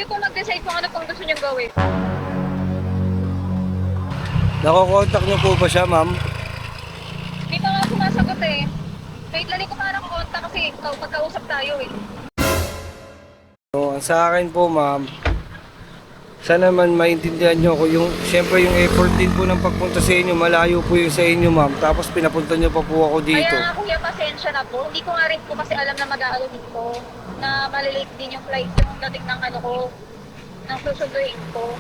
kayo kung mag-decide kung ano pang gusto niyong gawin. Nako-contact niyo po ba siya, ma'am? Hindi pa nga sumasagot eh. Wait lang, ko parang konta kasi pagkausap tayo eh. So, sa akin po, ma'am, sana naman maintindihan niyo ko yung, siyempre yung effort din po ng pagpunta sa inyo, malayo po yung sa inyo, ma'am. Tapos pinapunta niyo pa po ako dito. Kaya nga kuya, pasensya na po. Hindi ko nga rin po kasi alam na mag-aalo dito. Na malilate din yung flight yung dating ng ano ko. Ng susunduin ko.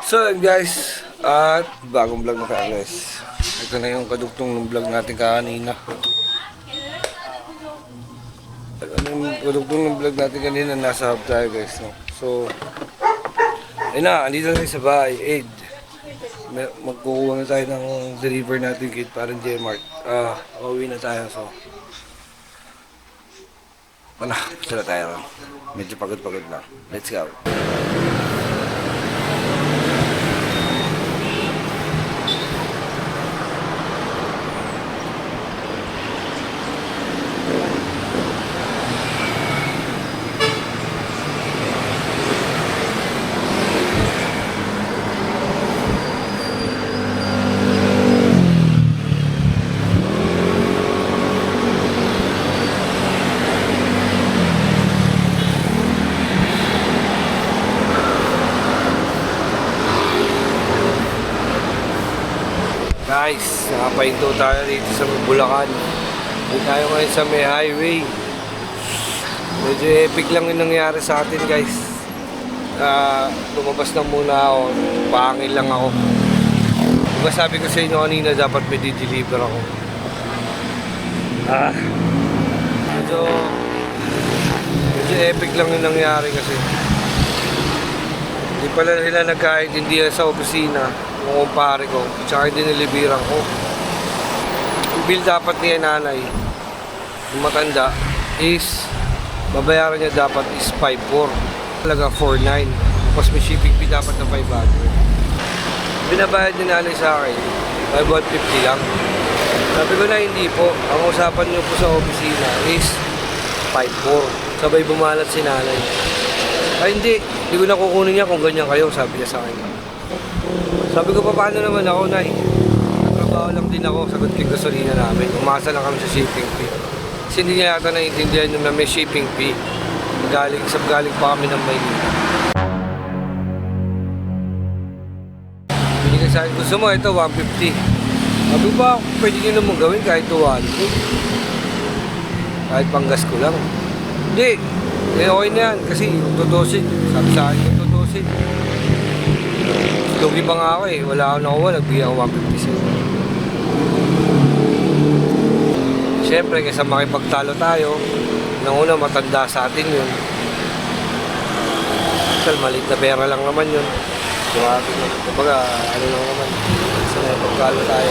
So guys, at bagong vlog na tayo guys. Ito na yung kadugtong ng vlog natin kanina. Ano yung kadugtong ng vlog natin kanina, nasa hub tayo guys. No? So, ayun na, andito na tayo sa bahay, Aid. Magkukuha na tayo ng deliver natin kit parang J-Mart. Uuwi na tayo so. Sila tayo. Medyo pagod-pagod na. Let's go. Guys, nakapahinto tayo dito sa Bulacan. Dito tayo ngayon sa may highway. Medyo epic lang yung nangyari sa atin guys. Lumabas na muna ako. Pangil lang ako. Diba sabi ko sa inyo kanina dapat may di-deliver ako. Medyo epic lang yung nangyari kasi. Hindi pala sila nagkaintindihan sa opisina. Yung kumpare ko, tsaka yung dinilibiran ko. Yung bill dapat niya nanay, yung matanda, is babayaran niya dapat is 5,400. Talaga 4,900. Tapos may shipping fee dapat na 500. Binabayad ni nanay sa akin, 5,150 lang. Sabi ko na hindi po, ang usapan niyo po sa opisina is 5,400. Sabay bumalat si nanay. Ay hindi ko na kukunin niya kung ganyan kayo, sabi niya sa akin. Sabi ko, paano naman ako, Nay? Nagtrabaho lang din ako, sagot kay gasolina namin. Umasa lang kami sa shipping fee. Kasi hindi niya yata naiintindihan yung na may shipping fee. Galing pa kami ng Maynila. Binigay sa akin, gusto mo, ito, 150. Sabi ba, pwede nyo naman gawin kahit 200. Kahit panggas ko lang. Hindi, okay na yan. Kasi tutusin. Sabi sa akin, tutusin. Lugi pa nga ako eh, wala ako nakuha, nagbigay ako 150. Siyempre, kaysa makipagtalo tayo, nang una matanda sa atin yun. Kasi maliit na pera lang naman yun. Kumbaga, ano lang naman, sa makipagtalo tayo.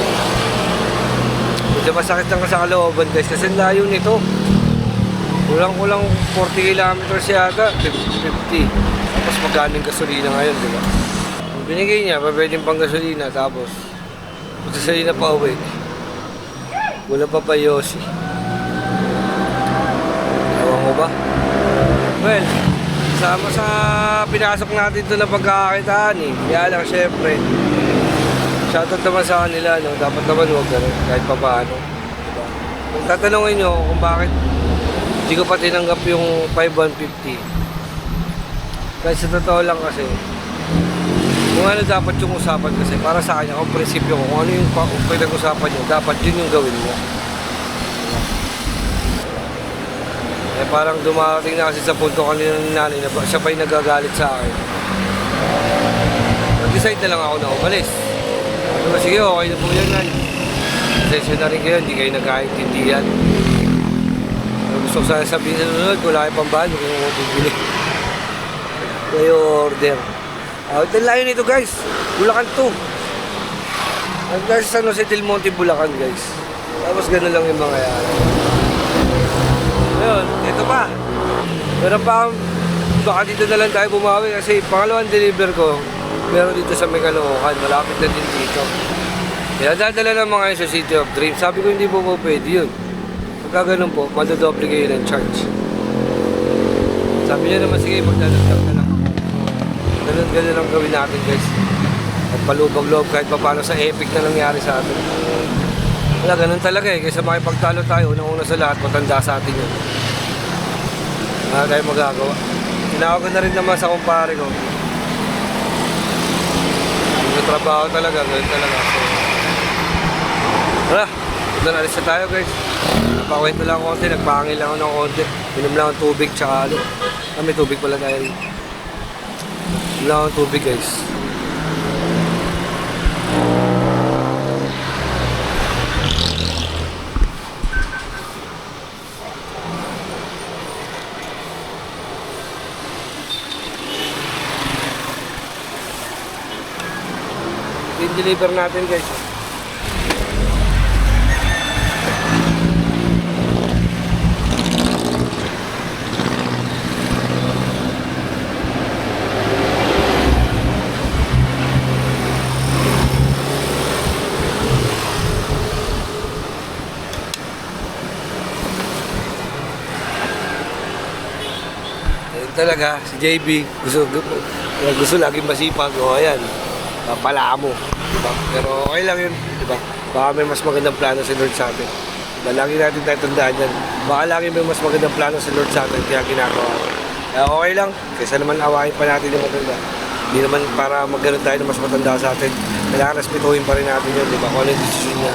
Medyo masakit lang sa kalooban guys, kasi layo nito. Kulang-kulang 40 kilometers yata, 50. Tapos magkano yung gasolina ngayon, di ba? Binigay niya, pwedeng pang gasolina, tapos magsasalina pa uwi. Wala pa pa Yossi. Ewan mo ba? Well, sama sa pinasok natin ito na pagkakakitaan eh. Kaya lang syempre, shoutout naman sa kanila, no? Dapat naman huwag na rin, kahit pa paano. Diba? Kung tatanungin nyo kung bakit hindi ko pa tinanggap yung 5,150. Kahit sa totoo lang kasi, kung ano dapat yung usapan kasi para sa kanya, kung prinsipyo ko, kung ano yung pinag-usapan nyo, dapat yun yung gawin mo. Eh parang dumating na kasi sa punto kanina ng nanay na siya pa yung nagagalit sa akin. Nag-decide na lang ako na umalis. Sabi ko, sige, okay na po yan nan. Session na rin kayo, hindi kayo nagkaintindihan. Gusto ko sana sabihin sa sunod, wala kayo pambahan, huwag kayo bibili. Kayo order. Ito layo nito guys, Bulacan 2. Nag-guys sa San Jose del Monte, Bulacan guys. Tapos gano'n lang yung mga yan. Ayun, ito pa. Meron pa, baka dito na lang tayo bumawi kasi pangalawang deliver ko, meron dito sa Megaloocan, malapit na din dito. Kaya dadala naman kayo sa City of Dreams. Sabi ko hindi po pwede yun. Pagka ganun po, madodoble kayo ng charge. Sabi niya naman, sige, magdadagdag na lang ako. Ganun lang gawin natin, guys. Magpalubag-loob kahit pa paano sa epic na nangyari sa atin. Wala, ganun talaga eh. Kaysa makipagtalo tayo, unang-una sa lahat, matanda sa atin yun. Wala tayong magagawa. Tinawag ko na rin naman sa kumpare ko. Yung trabaho talaga, ganun talaga. So, wala, doon alis na tayo, guys. Napakwento lang ako konti, nagpangil lang ako ng konti. Minom lang ang tubig, tsaka ano. May tubig pala tayo. Minom lang ang tubig, guys. I-deliver natin, guys. Talaga, si JB, gusto laging masipag. O, ayan, pala mo. Diba? Pero okay lang yun, diba? Baka may mas magandang plano si Lord sa atin. Diba? Lagi natin tayo tandaan yan. Baka lagi may mas magandang plano si Lord sa atin, kaya ginagawa ko. Kaya okay lang, kaysa naman awahin pa natin yung matanda. Hindi naman para magkaroon tayo ng mas matanda sa atin. Kailangan respetuhin pa rin natin yun, diba? Kung ano yung desisyon niya.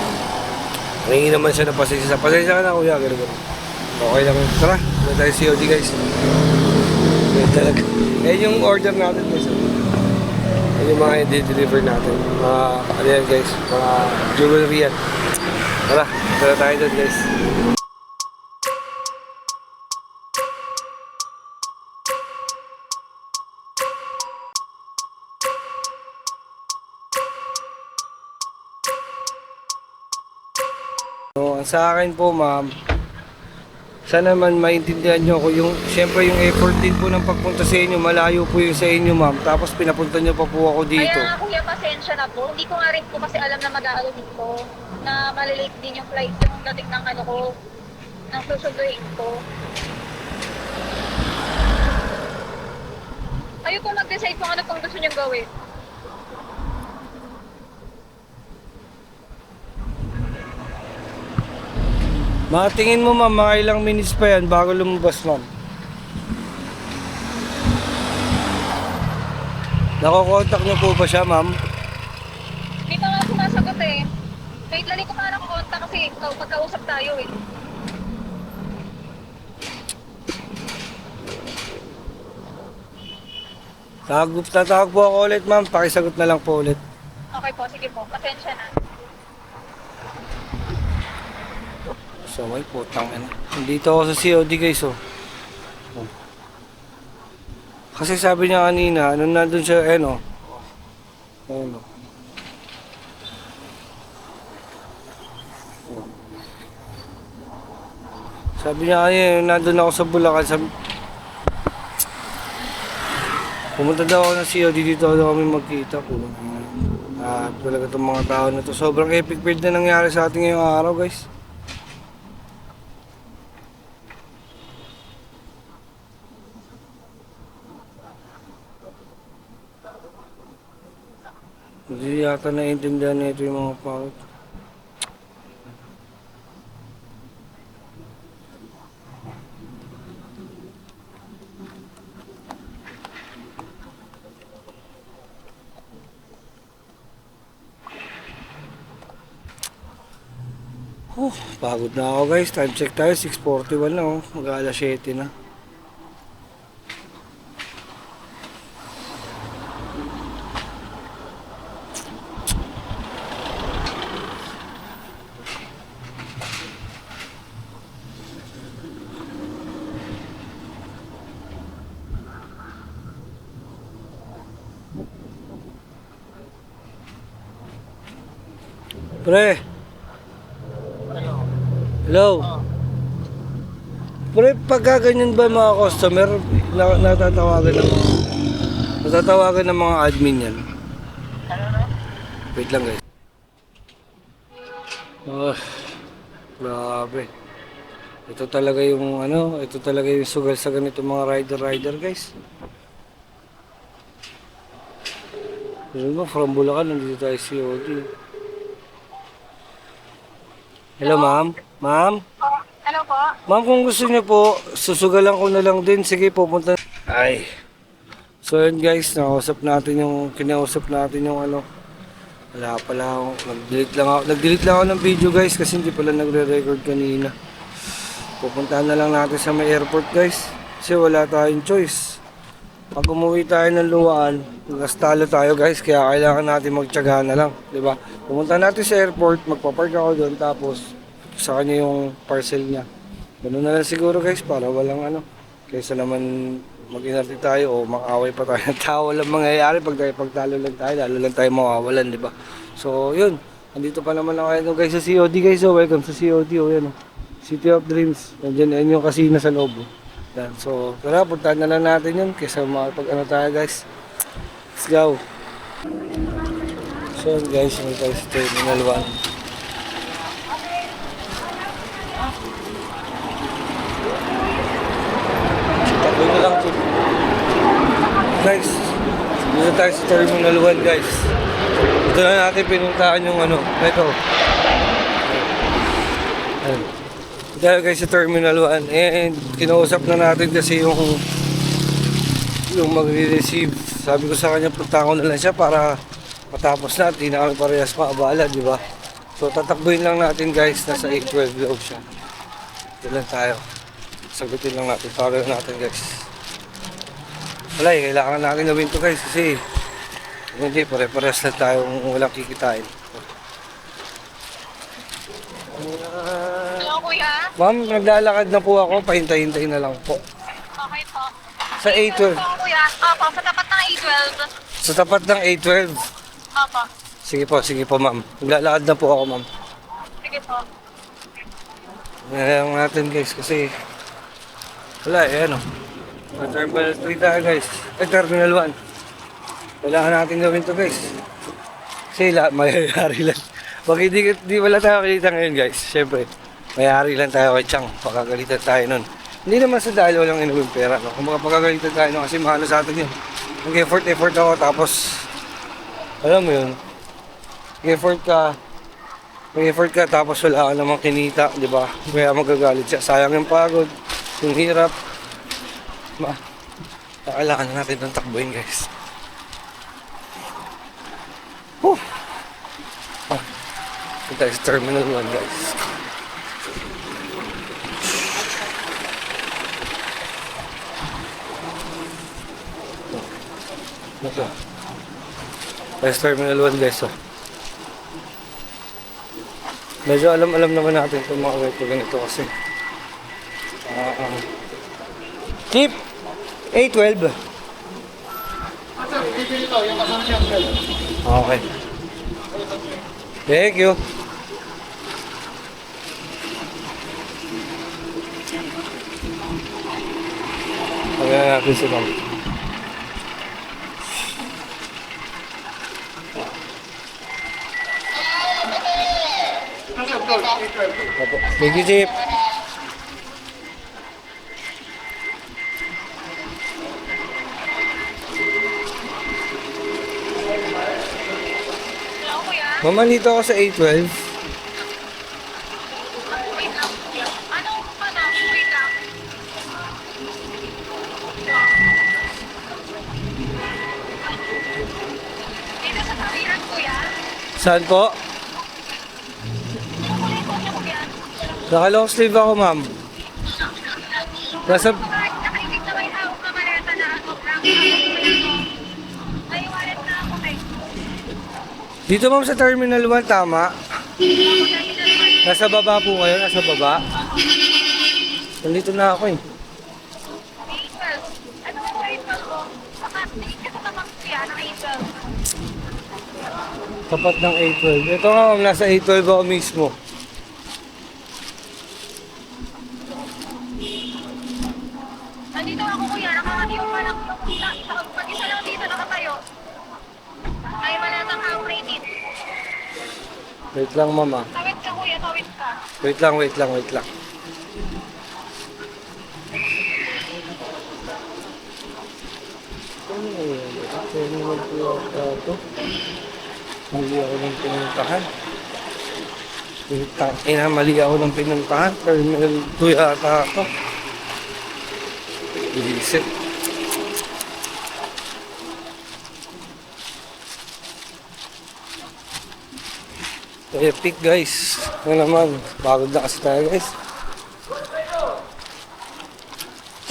Nangingi naman siya ng pasensya. Pasensya ka na, kuya, gano'n. Okay lang yun. Tara, na tayo COD, guys. Talaga. Eh yung order natin guys. Yung mga i-deliver natin. Mga ano yan guys. Mga jewelry yan. Tara tayo doon guys. So, sa akin po ma'am, sana naman maintindihan nyo ko yung, siyempre yung effort din po ng pagpunta sa inyo, malayo po yung sa inyo ma'am, tapos pinapunta nyo pa po ako dito. Kaya kuya, pasensya na po. Hindi ko nga rin po kasi alam na mag-aalo dito, na malilate din yung flight yung dating ng ano ko, ng susunduin ko. Kayo po mag-decide kung ano pong gusto nyong gawin. Matingin mo ma'am, mga ilang minutes pa yan bago lumabas ma'am. Nakokontak nyo po ba siya ma'am? Hindi pa nga sumasagot eh. Wait, lali ko pa ng konta kasi pagkausap tayo eh. Tatawag po ako ulit ma'am, pakisagot na lang po ulit. Okay po, sige po. Pasensya na. So may putang ina. Nandito ako sa COD guys oh. Kasi sabi niya kanina, nung nandun siya, ano. Sabi niya kanina, nandun ako sa Bulacan, pumunta daw ako ng COD dito daw kami magkita po. Talaga itong mga tao na to. Sobrang epic build na nangyari sa ating ngayong araw guys. Hindi yata naiintindihan nito yung mga pangit. Pagod na ako guys. Time check tayo. 6:41 na oh. Mag-alas 7 na. Pre. Hello. Pre, pagka ganyan ba mga customer, natatawagan ng mga admin yan. Wait lang guys. Oh, grabe. Ito talaga yung sugal sa ganito mga rider guys. Yun mo, from Bulacan, nandito tayo sa COD. Hello, ma'am? Ma'am? Ano po? Ma'am, kung gusto niyo po, susugalan ko na lang din. Sige, pupunta. Ay. So yun guys, kinausap natin yung ano. Wala pala ako. Nag-delete lang ako ng video guys kasi hindi pala nagre-record kanina. Pupuntahan na lang natin sa may airport guys. Kasi wala tayong choice. Pag umuwi tayo ng Luwaan, nagastalo tayo guys, kaya kailangan natin magtiyaga na lang, di ba? Pumunta natin sa airport, magpapark ako doon, tapos sa kanya yung parcel niya. Ganun na lang siguro guys, para walang ano, kaysa naman mag-inarte tayo o makaway pa tayo ng tao, walang mangyayari pagtalo lang tayo, lalo lang tayo mawawalan, di ba? So yun, andito pa naman ako guys sa COD guys, so welcome sa COD, yan, City of Dreams, yan yung casino sa loob. Yan. So, tara, puntahan na lang natin yun kaysa makapag-ano tayo guys. Let's go! So guys, may tayo sa Terminal 1. Tapoy na lang ito. Guys, dito tayo sa Terminal 1 guys. Ito na natin pinuntahan yung ano, ito. Ayan. Dahil guys sa Terminal 1 and kinausap na natin kasi yung magre-receive. Sabi ko sa kanya punta ko na lang siya para matapos na, hindi na kami parehas maabala, di ba? So tatakbuhin lang natin guys, nasa 812 loob siya. Ito lang tayo. Sagutin lang natin, tawagan natin guys. Wala kailangan natin gawin to guys kasi hindi, pare-parehas lang tayo walang kikitain. Hello, kuya? Ma'am, naglalakad na po ako, pahintay-hintay na lang po. Okay po. Sa 812. Opo, kuya. Opo, sa tapat ng A12. Sa tapat ng 812. Opo. Sige po ma'am. Naglalakad na po ako ma'am. Sige po. Ngayon natin guys kasi wala ano. Sa Terminal 3 tayo guys. Terminal 1. Kailangan natin gawin to guys. Kasi mayayari lang. Pag di wala tayo kilita ngayon guys. Siyempre, mayayari lang tayo kay Chang. Pagkagalitan tayo nun. Hindi naman sa dahil walang inuwing pera. No? Kung pagkagalitan tayo nun kasi mahalo sa atin yun. Nag-effort ako tapos alam mo yun. Mag-effort ka tapos wala ka namang kinita, di ba? Kaya magagalit siya. Sayang yung pagod, yung hirap. Kailangan na natin ng takbuhin guys. Whew! Ito tayo sa Terminal 1 guys. Ito. Tayo sa Terminal 1 guys. Oh. Medyo alam naman natin itong mga way po ganito kasi. Keep! 812. Okay. Thank you. Pagyan natin si Ma'am. Thank you, Jeep. Hello, kuya? Mama, dito ako sa 812. Wait lang, kuya. Anong wait lang. Dito sa tawiran, kuya? Saan po? Ano kulit ko niya, kuya? Naka-long sleeve ako, ma'am. Nasa... Nakaibig na may hawak na maleta na ako. May wallet na ako, eh. Dito, ma'am, sa Terminal 1, tama? Nasa baba po kayo, nasa baba. Nandito na ako eh. A12. Ano ang A12 ko? Baka, tingin ka sa tamang kuya ng A12. Tapat ng 812. Ito nga, ma'am, nasa 812 ako mismo. Nandito ako, kuya. Nakakaliw pa lang yung pag-isa lang dito nakatayo. May malatang hawak rated. Wait lang, ma'am ah. Tawid ka, kuya. tumawid ka. Wait lang, wait lang, wait lang. Ano naman po ito? Mali ako ng pinuntahan. Mali ako ng pinuntahan. Terminal 2 yata ako. Iisip. Epic guys. Ano naman, bagod na kasi tayo guys.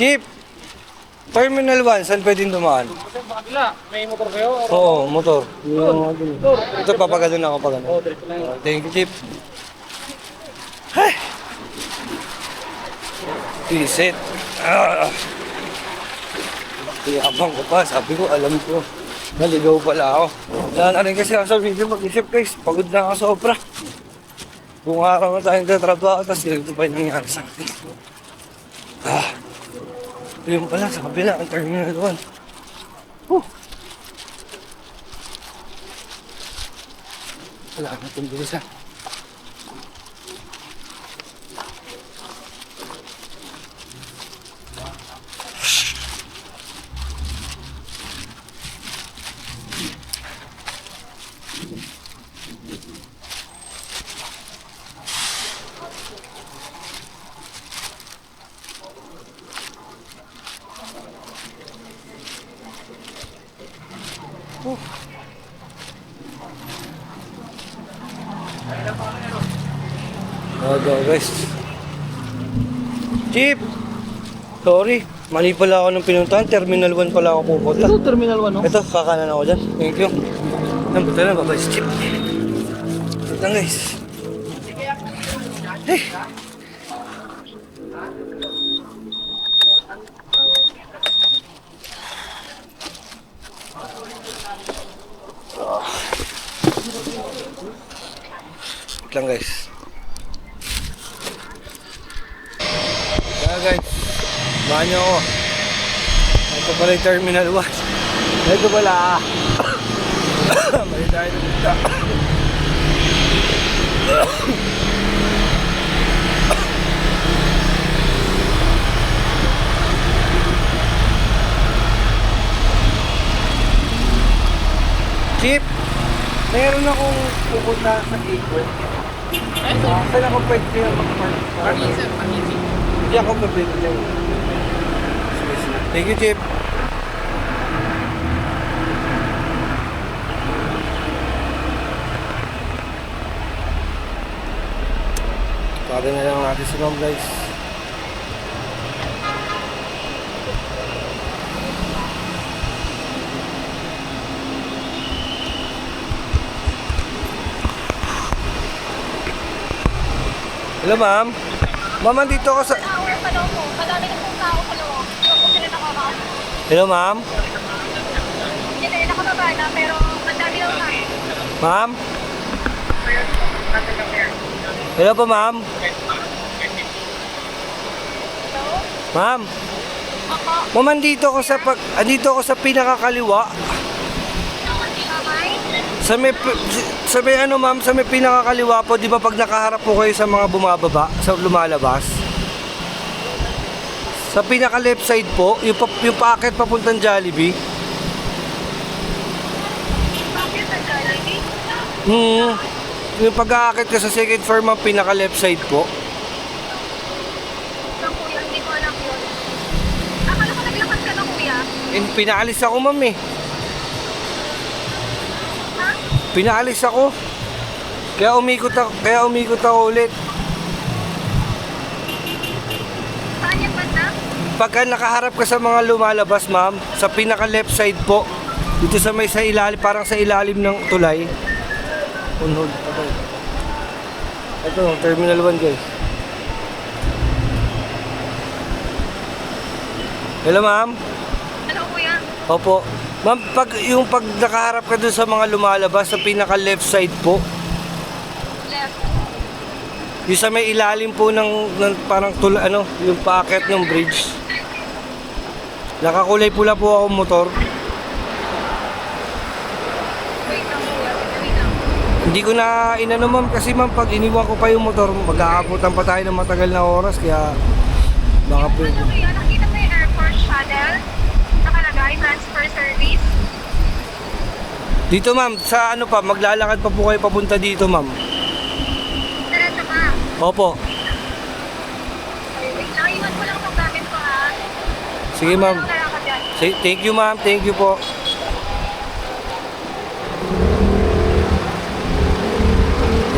Chip! Terminal 1, saan pwedeng dumaan? Sa kabila, may motor kayo? Oo, motor. Ito, papagano na ako pag ano. Oo, direct lang. Thank you, Chip. Ay! Reset. Tiyabang ko pa, sabi ko, alam ko. Naligaw pala ako. Dahil na rin kasi ako sa video mag-isip guys, pagod na ako sobra. Kung araw na tayong tatrabaho, tapos ganito pa yung nangyari sa akin. Yun pala, sa kabila, ang terminal 1. Wala na itong bilisan. Go guys. Chip! Sorry, mali pala ako ng pinuntahan. Terminal 1 pala ako pupunta. Ito, Terminal 1, no? Ito, kakanan ako dyan. Thank you. Yan, buta na, babay si Chip. Ito lang guys. Hey! Wait lang guys. Kaya guys, bahan nyo ako. Ito pala yung Terminal 1. Ito pala. Mali tayo na dito. Chip, meron akong pupunta sa Gateway. Saan ako pwede kaya mag-park? Hindi ako pwede lang. Thank you, Chip. Pwede na lang natin si Ma'am guys. Hello, ma'am. Ma'am, andito ako sa... Hour pa daw po. Madami na pong tao sa loob. Hindi po sila nakakaano. Hello, ma'am. Hindi na nakababa na, pero ang dami daw na. Ma'am. Hello po, ma'am. Hello? Ma'am. Ako? Ma'am, andito ako sa pinakakaliwa. Kamay? Sa may ano, ma'am, sa may pinakakaliwa po, di ba pag nakaharap po kayo sa mga bumababa, sa lumalabas? Sa pinaka left side po, yung packet papuntang Jollibee. Bakit sa Jollibee? Yung pag-aakit ka sa second floor, ma'am, pinaka left side po. Sa kuya, hindi ko alam yun. Akala ko naglakad ka na kuya. Pinaalis ako, ma'am eh. Ha? Pinaalis ako. Kaya umikot ako ulit. Saan yung banda? Pagka nakaharap ka sa mga lumalabas, ma'am, sa pinaka left side po, dito sa may sa ilalim, parang sa ilalim ng tulay. On hold. Ito, Terminal 1 guys. Hello, ma'am. Hello kuya. Opo. Ma'am, pag nakaharap ka dun sa mga lumalabas, sa pinaka left side po, Left. yung sa may ilalim po ng parang yung paakyat ng bridge. Nakakulay pula po ako motor. Wait lang kuya. Wait lang. Hindi ko na inano ma'am kasi ma'am pag iniwan ko pa yung motor, mag-aabutan pa tayo ng matagal na oras kaya baka pwede. Ano kaya, nakita mo yung airport shuttle? Nakalagay, transfer service. Dito ma'am, sa ano pa, maglalakad pa po kayo papunta dito ma'am. Diretso ka. Opo. Wait lang, iwan ko lang itong gamit ko ha. Sige ma'am. Ano na lang ka dyan? Thank you ma'am, thank you po.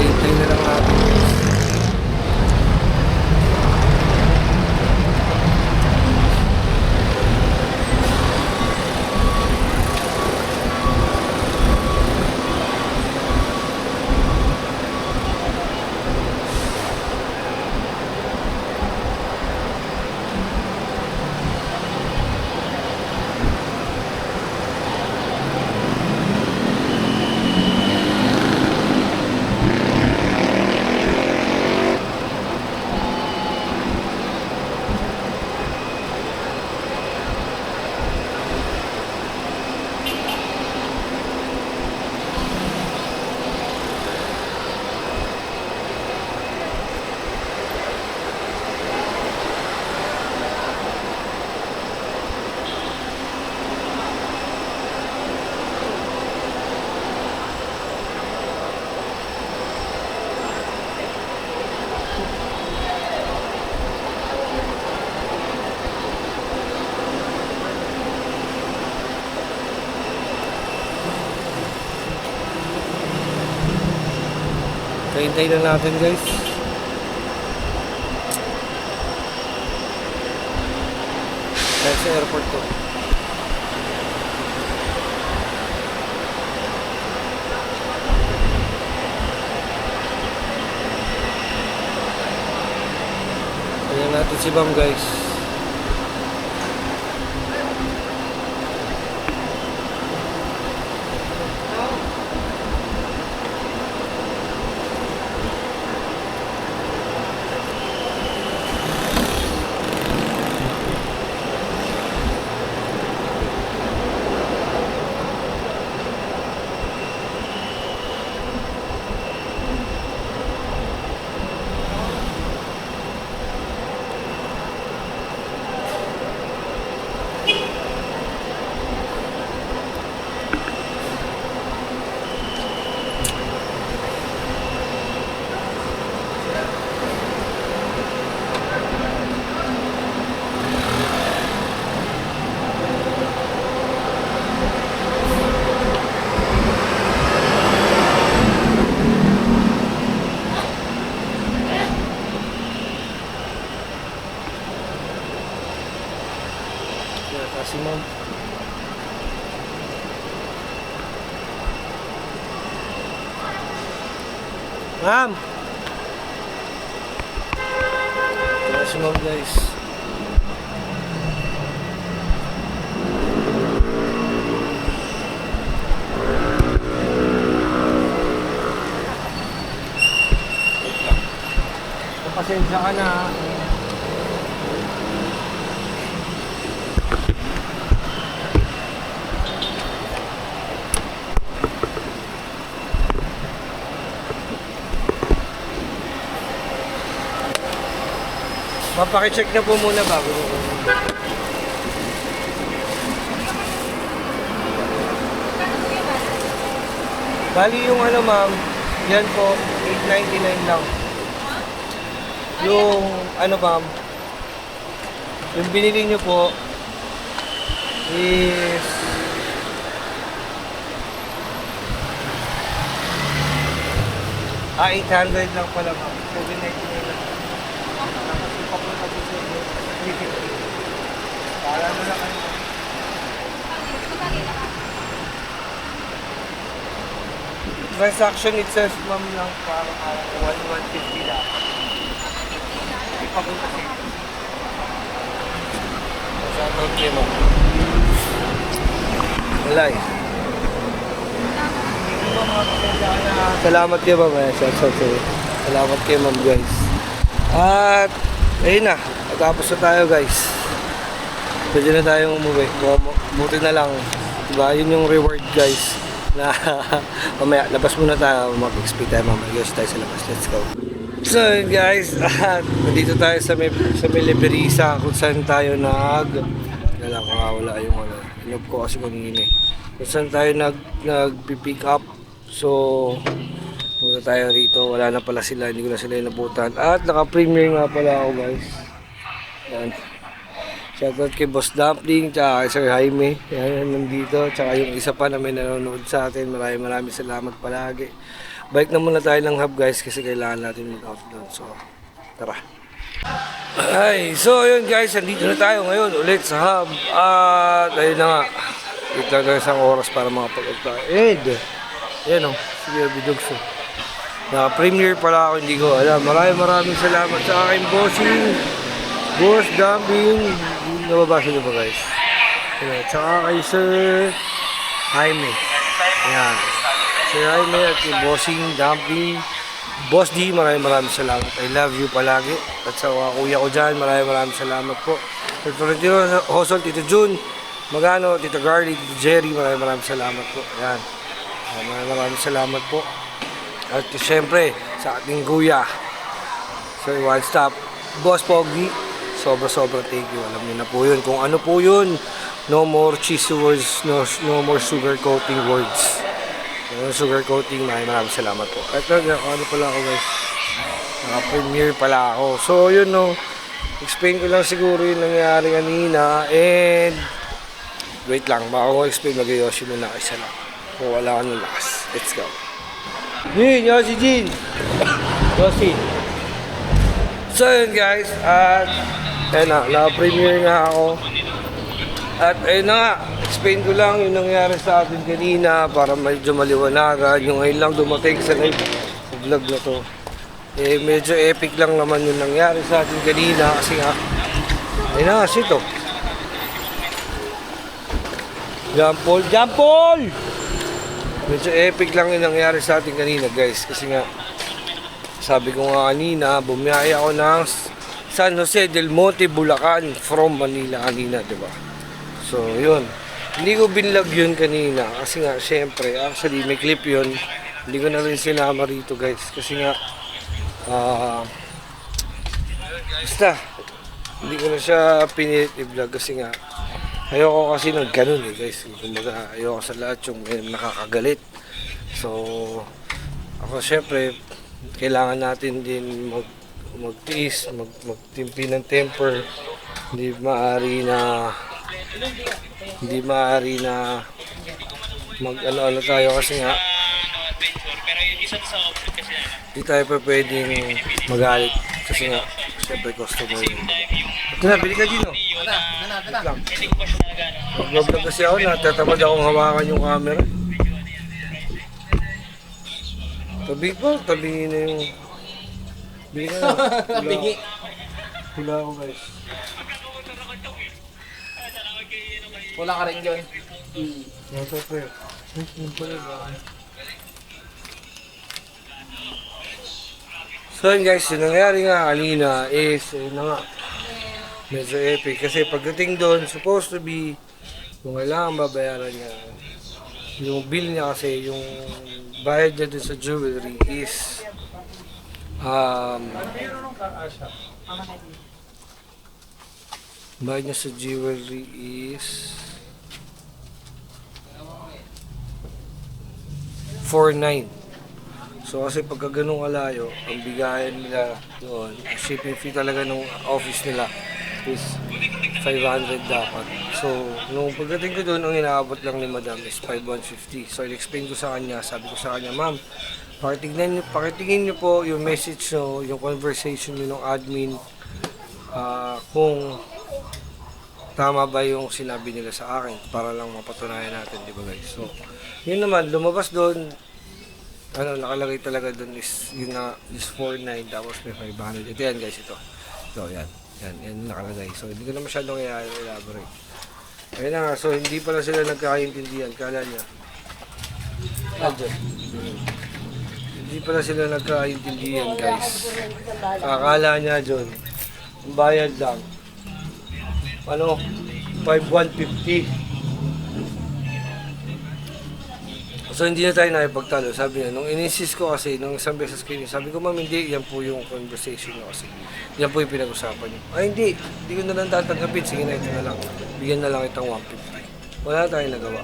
Hintay na lang natin. Hintay lang natin guys. Dahil sa airport to. Ayan natin si Bam guys. Si ma'am. Ma'am! Ito si ma'am guys. Pasensya ka na. Papaki-check na po muna bago. Bali yung ano ma'am, yan po, 899 lang. Yung ano ma'am, yung binili nyo po is Ah, 800 lang pala ma'am. 799 lang. Tapos yung papunta po sa inyo, 350. Para ano na kayo. Transaction itself ma'am lang parang 150 lang. Papunta sa inyo. Shoutout kayo ma'am. Wala eh. Salamat kayo ma'am. Shoutout kayo. Salamat kayo ma'am guys. At ayun na. Tapos na tayo guys. Pwede na tayong umuwi. Buti na lang. Diba? Yun yung reward guys. na mamaya, labas muna tayo, mag-explain tayo, mamaya tayo sa labas. Let's go. So yun guys, nandito tayo sa may Liberisa kung saan tayo wala yung inog ko kasi kanina eh. Kung saan tayo nag-pick up. So punta tayo rito, wala na pala sila, hindi ko na sila inabutan. At naka-premiere nga pala ako guys. Yan. Shoutout kay Boss Dumpling, tsaka kay Sir Jaime. Yan, nandito. Tsaka yung isa pa na may nanonood sa atin. Maraming salamat palagi. Balik na muna tayo ng hub guys kasi kailangan natin mag-outload. So, tara. Ay, so yun guys, nandito na tayo ngayon ulit sa hub. At ayun na nga. Dito na isang oras para makapag-out tayo. Yan o, sige, bidugso. Naka-premiere pala ako, hindi ko alam. Maraming salamat sa aking bossing. Boss Dumpling. Nababasa nyo ba guys? Tsaka kay Sir Jaime. Yan. Sir Jaime at kay Bossing Dumpling. Boss D, maraming salamat. I love you palagi. At sa mga kuya ko dyan, maraming salamat po. Sir Florentino Hosol, Tito Jun, Magano, Tito Garly, Tito Jerry, maraming salamat po. Yan. Maraming salamat po. At syempre, sa ating kuya, Sir One Stop, Boss Pogi, sobra thank you. Alam niyo na po yun. Kung ano po yun, no more cheese words, no more sugar coating words. No sugar coating, maraming salamat po. At ano pala ako guys, naka-premiere pala ako. So yun no, explain ko lang siguro yung nangyari kanina. And wait lang, baka ko explain, mag-Yoshi muna isa lang. Kung wala ka ng lakas. Let's go. Jin, Yoshi Jin! Yoshi! So yun guys, at ayun na, na-premiere nga ako. At ayun na nga, explain ko lang yung nangyari sa atin kanina para medyo maliwanagan. Yung ngayon lang dumating sa vlog na to. Eh medyo epic lang naman yung nangyari sa atin kanina kasi nga, ayun na nga, sito. Jump Paul! Medyo epic lang yung nangyari sa atin kanina guys kasi nga, sabi ko nga kanina, bumiyaya ako ng San Jose del Monte, Bulacan from Manila kanina, diba? So, yun. Hindi ko binlog yun kanina kasi nga, syempre, actually, may clip yun. Hindi ko na rin sinama rito, guys. Kasi nga, basta, hindi ko na siya pinilit i-vlog kasi nga, ayoko kasi ng ganun guys. Kumbaga, ayoko sa lahat yung nakakagalit. So, ako, syempre, kailangan natin din magtiis, magtimpi ng temper. Hindi maaari na mag-ano tayo kasi nga hindi tayo pa pwedeng magalit kasi nga syempre customer yun. Ito na, bili ka Gino. Mag-vlog kasi ako, natatamad akong hawakan yung camera. Tabi na yung... Bili ka na. Hula ako guys. Wala ka rin yun. Nasa pre. So yun guys, yung nangyari nga kanina is, yun na nga, medyo epic. Kasi pagdating doon, supposed to be, kung kailangan babayaran niya, yung bill niya kasi, yung bayad niya dun sa jewelry is, bayad niya sa jewelry is 4.9. So kasi pagka ganun kalayo, ang bigayan nila doon, ang shipping fee talaga ng office nila is 500 dapat. So nung pagdating ko doon, ang inaabot lang ni Madam is 5,150. So i-explain ko sa kanya, sabi ko sa kanya, ma'am, pakitingin niyo po yung message nyo, yung conversation nyo ng admin, kung tama ba yung sinabi nila sa akin para lang mapatunayan natin, di ba guys? So, yun naman, lumabas doon, nakalagay talaga doon is, yun na, is 4.9, tapos may 500. Ito yan guys, ito. So, yan nakalagay. So, hindi ko na masyadong i-elaborate. Ayun na nga, so hindi pala sila nagkakaintindihan, kala niya. Hindi pala sila nagkakaintindihan guys. Akala niya John, ang bayad lang. 5,150. So hindi na tayo nakipagtalo. Sabi niya, nung in-insist ko kasi, nung isang beses ko yun, sabi ko, ma'am, hindi, yan po yung conversation niyo kasi. Yan po yung pinag-usapan niyo. Ay, hindi ko na lang tatanggapin. Sige na, ito na lang. Bigyan na lang itang 150. Wala tayong nagawa.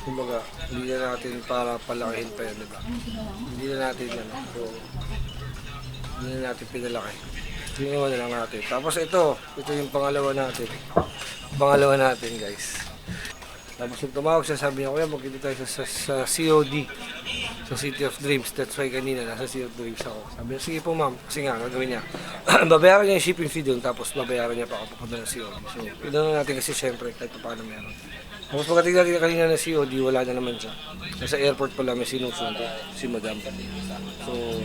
Kumbaga, hindi na natin para palakihin pa yan, diba? Hindi na natin yan. So, hindi na natin pinalaki. Ginawa na lang natin. Tapos ito yung pangalawa natin. Pangalawa natin, guys. Tapos yung tumawag siya, sabi niya, kuya, magkita tayo sa COD, sa City of Dreams. That's why kanina, nasa City of Dreams ako. Sabi niya, sige po ma'am, kasi nga, gagawin niya. Babayaran niya yung shipping fee doon, tapos babayaran niya pa kapag ng COD. So, pinano natin kasi syempre, kahit pa paano meron. Tapos pagdating natin kanina ng COD, wala na naman siya. Nasa airport pala may sinusundo, si Madam. So,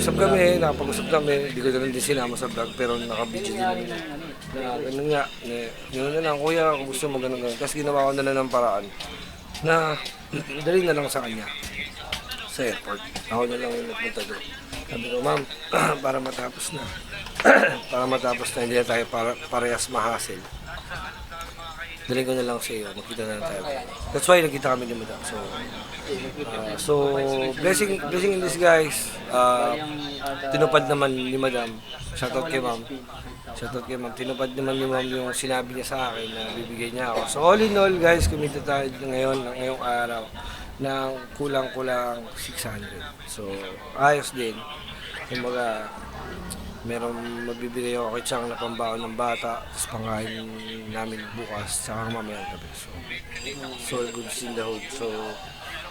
usap kami, nakapag-usap kami, hindi ko na rin din sinama sa vlog, pero naka-video din namin. Na ganun nga, gano'n na lang, kuya, kung gusto mo ganun. Tapos ginawa ko na lang ng paraan na dali na lang sa kanya sa airport. Ako na lang yung nagpunta doon. Sabi ko, ma'am, para matapos na. Para matapos na, hindi na tayo parehas mahassle. Daling ko na lang sa iyo, magkita na lang tayo. That's why nagkita kami ni Madam. So blessing in disguise. Tinupad naman ni Madam. Shoutout kay Ma'am. Tinupad naman ni Ma'am yung sinabi niya sa akin na bibigay niya ako. So all in all guys, kumita tayo ngayong araw ng kulang-kulang 600. So ayos din. Kumbaga, meron mabibigay ako kay Chang na pambaon ng bata, tapos pangkain namin bukas, saka mamayang gabi. So all goods in the hood. So,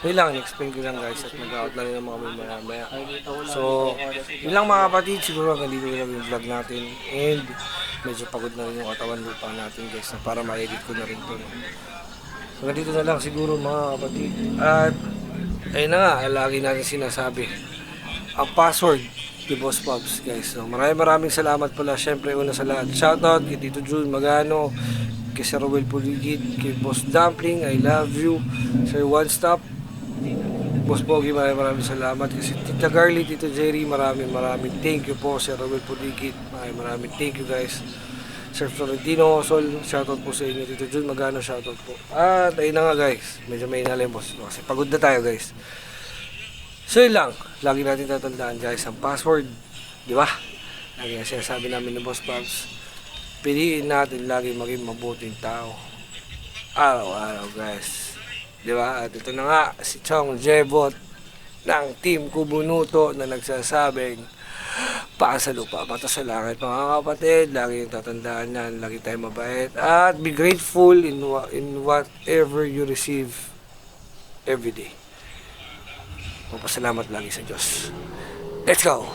yun lang, in-explain ko lang guys at mag-out na rin naman kami maya. So, yun lang mga kapatid, siguro hanggang dito lang yung vlog natin and medyo pagod na rin yung katawan lupa natin guys na para ma-edit ko na rin to. So, hanggang dito na lang siguro mga kapatid. At, ayun na nga, lagi natin sinasabi, ang password kay Boss Pops guys. So, maraming salamat pala syempre una sa lahat. Shoutout kay Tito Jun Magano, kay Sir Rowel Puligid, kay Boss Dumpling, I love you, Sir One Stop, Boss Pogi, maraming salamat. Kasi Tita Garly, Tito Jerry, maraming thank you po. Sir Rowel Puligid, maraming thank you guys. Sir Florentino Sol, shoutout po sa inyo. Tito Jun Magano, shoutout po. At ayun na nga guys, medyo may inalim boss kasi pagod na tayo guys. So yun lang, lagi natin tatandaan guys ang password, di ba? Lagi na sinasabi namin ng Boss Pops, piliin natin lagi maging mabuting tao. Araw-araw guys, di ba? At ito na nga, si Chong Jebot ng Team Kubunuto na nagsasabing, paa sa lupa, mata sa langit mga kapatid, lagi yung tatandaan yan, lagi tayo mabait. At be grateful in whatever you receive every day. Magpasalamat lagi sa Diyos. Let's go!